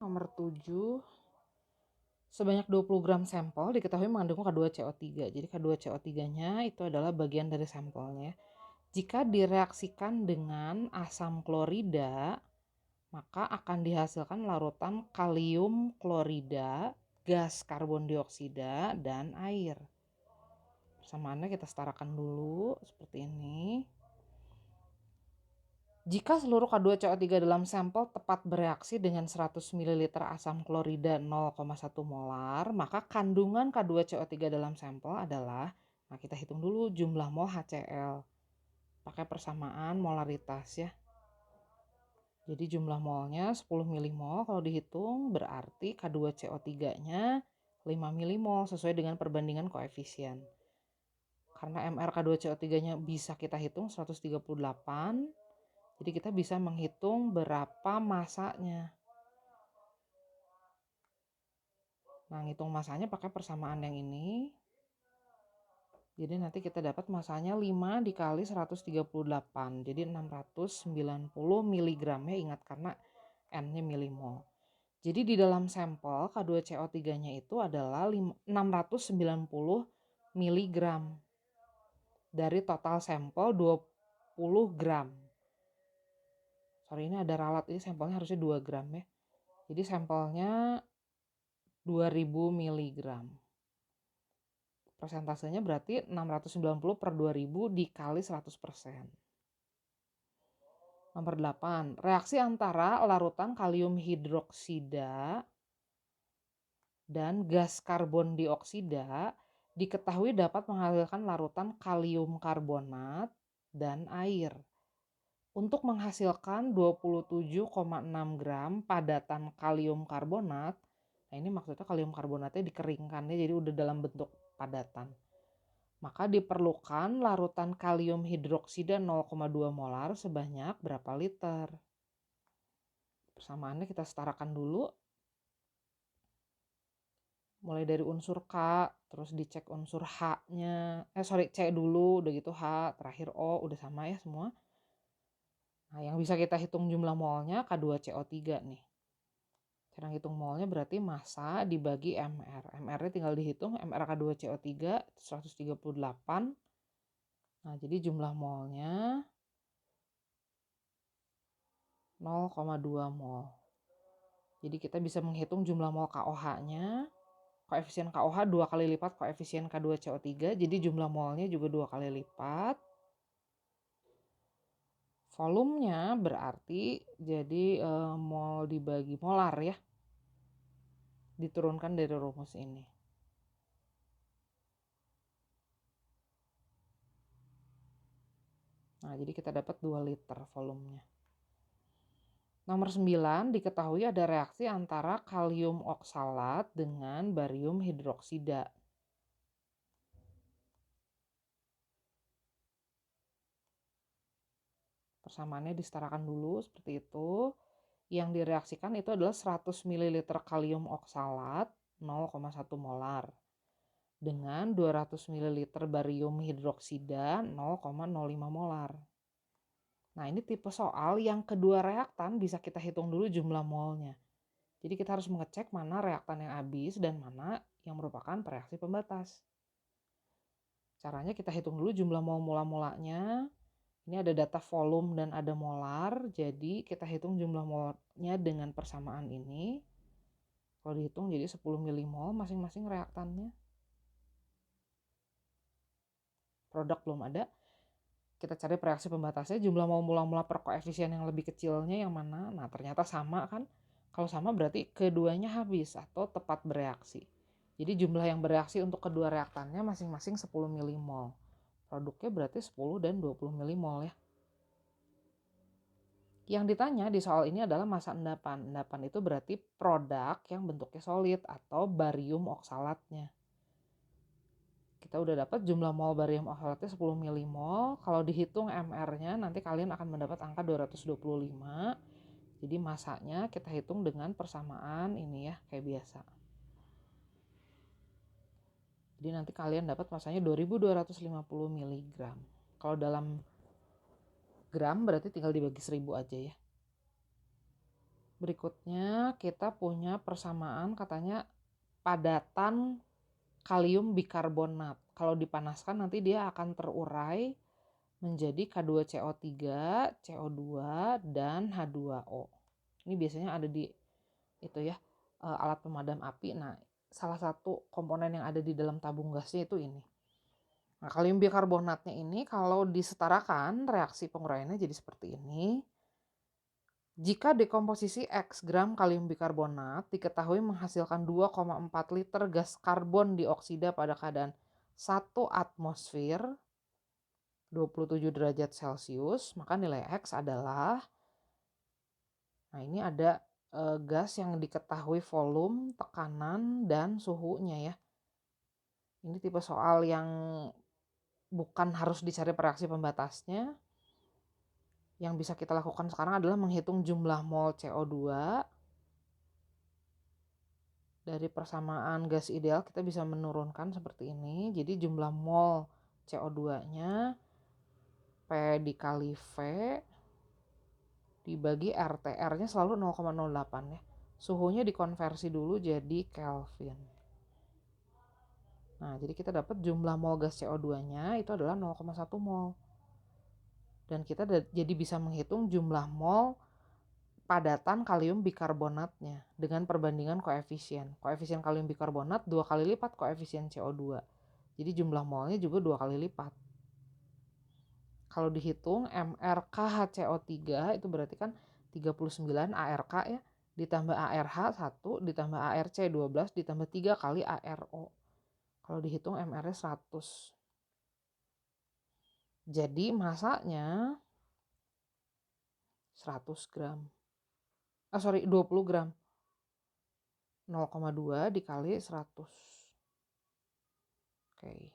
nomor 7, sebanyak 20 gram sampel diketahui mengandung K2CO3. Jadi K2CO3-nya itu adalah bagian dari sampelnya. Jika direaksikan dengan asam klorida, maka akan dihasilkan larutan kalium klorida, gas karbon dioksida, dan air. Persamaannya kita setarakan dulu seperti ini. Jika seluruh K2CO3 dalam sampel tepat bereaksi dengan 100 ml asam klorida 0,1 molar, maka kandungan K2CO3 dalam sampel adalah, nah kita hitung dulu jumlah mol HCl. Pakai persamaan molaritas ya. Jadi jumlah molnya 10 milimol kalau dihitung berarti K2CO3-nya 5 milimol sesuai dengan perbandingan koefisien. Karena MR K2CO3-nya bisa kita hitung 138, jadi kita bisa menghitung berapa masanya. Nah, ngitung masanya pakai persamaan yang ini. Jadi nanti kita dapat masanya 5 dikali 138. Jadi 690 mg ya, ingat karena N-nya milimol. Jadi di dalam sampel K2CO3-nya itu adalah 690 mg. Dari total sampel 20 gram. Sorry, ini ada ralat, ini sampelnya harusnya 2 gram ya. Jadi sampelnya 2000 mg. Persentasenya berarti 690 per 2000 dikali 100%. Nomor 8, reaksi antara larutan kalium hidroksida dan gas karbon dioksida diketahui dapat menghasilkan larutan kalium karbonat dan air. Untuk menghasilkan 27,6 gram padatan kalium karbonat, nah ini maksudnya kalium karbonatnya dikeringkan ya, jadi udah dalam bentuk padatan. Maka diperlukan larutan kalium hidroksida 0,2 molar sebanyak berapa liter? Persamaannya kita setarakan dulu. Mulai dari unsur K, terus dicek unsur H-nya. C dulu, udah gitu H, terakhir O, udah sama ya semua. Nah, yang bisa kita hitung jumlah molnya K2CO3 nih. Cara ngitung molnya berarti massa dibagi MR. MR-nya tinggal dihitung, MR K2CO3 138. Nah, jadi jumlah molnya 0,2 mol. Jadi kita bisa menghitung jumlah mol KOH-nya. Koefisien KOH 2 kali lipat koefisien K2CO3. Jadi jumlah molnya juga 2 kali lipat. Volumenya berarti jadi mol dibagi molar ya. Diturunkan dari rumus ini. Nah, jadi kita dapat 2 liter volumenya. Nomor 9, diketahui ada reaksi antara kalium oksalat dengan barium hidroksida. Persamaannya disetarakan dulu seperti itu. Yang direaksikan itu adalah 100 ml kalium oksalat 0,1 molar dengan 200 ml barium hidroksida 0,05 molar. Nah, ini tipe soal yang kedua reaktan bisa kita hitung dulu jumlah molnya. Jadi kita harus mengecek mana reaktan yang habis dan mana yang merupakan reaksi pembatas. Caranya kita hitung dulu jumlah mol mula-mulanya. Ini ada data volume dan ada molar, jadi kita hitung jumlah molnya dengan persamaan ini. Kalau dihitung jadi 10 milimol masing-masing reaktannya. Produk belum ada. Kita cari reaksi pembatasnya, jumlah mol mula-mula per koefisien yang lebih kecilnya yang mana. Nah, ternyata sama kan. Kalau sama berarti keduanya habis atau tepat bereaksi. Jadi jumlah yang bereaksi untuk kedua reaktannya masing-masing 10 milimol. Produknya berarti 10 dan 20 milimol ya. Yang ditanya di soal ini adalah massa endapan. Endapan itu berarti produk yang bentuknya solid atau barium oksalatnya. Kita udah dapat jumlah mol barium oksalatnya 10 milimol. Kalau dihitung MR-nya nanti kalian akan mendapat angka 225. Jadi massanya kita hitung dengan persamaan ini ya, kayak biasa. Jadi nanti kalian dapat massanya 2250 mg. Kalau dalam gram berarti tinggal dibagi 1000 aja ya. Berikutnya kita punya persamaan katanya padatan kalium bikarbonat. Kalau dipanaskan nanti dia akan terurai menjadi K2CO3, CO2, dan H2O. Ini biasanya ada di itu ya, alat pemadam api. Nah, salah satu komponen yang ada di dalam tabung gasnya itu ini. Nah, kalium bikarbonatnya ini kalau disetarakan reaksi penguraiannya jadi seperti ini. Jika dekomposisi X gram kalium bikarbonat diketahui menghasilkan 2,4 liter gas karbon dioksida pada keadaan 1 atmosfer 27 derajat Celcius, maka nilai X adalah, nah ini ada gas yang diketahui volume, tekanan, dan suhunya ya. Ini tipe soal yang bukan harus dicari reaksi pembatasnya. Yang bisa kita lakukan sekarang adalah menghitung jumlah mol CO2. Dari persamaan gas ideal kita bisa menurunkan seperti ini. Jadi jumlah mol CO2-nya P dikali V dibagi RT. R-nya selalu 0,08 ya. Suhunya dikonversi dulu jadi Kelvin. Nah, jadi kita dapat jumlah mol gas CO2-nya itu adalah 0,1 mol. Dan kita jadi bisa menghitung jumlah mol padatan kalium bikarbonatnya dengan perbandingan koefisien. Koefisien kalium bikarbonat 2 kali lipat koefisien CO2. Jadi jumlah molnya juga 2 kali lipat. Kalau dihitung MrKHCO3 itu berarti kan 39 ARK ya, ditambah ARH 1, ditambah ARC 12, ditambah 3 kali ARO. Kalau dihitung MR-nya 100. Jadi masanya 100 gram. 20 gram. 0,2 dikali 100. Oke.